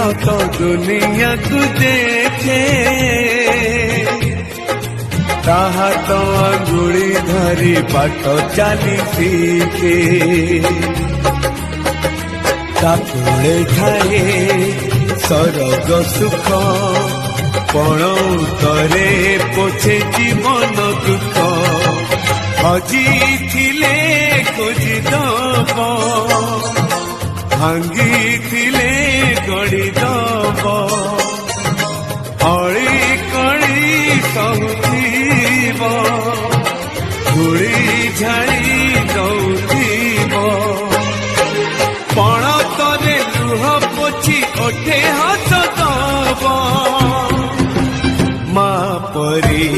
तो दुनिया को देखे ताहा तो अंगुड़ी धरी बाट चली सीखे ताकुले खाए सरग सुख पण उतरे पोछे जीवन दुख हजी थिले खोजी दब भांगी थिले गड़ी दब अड़ी कड़ी सहूब धूली झाड़ी दौब पण तरे लुह पोछी ओठे हाथ दब माँ परी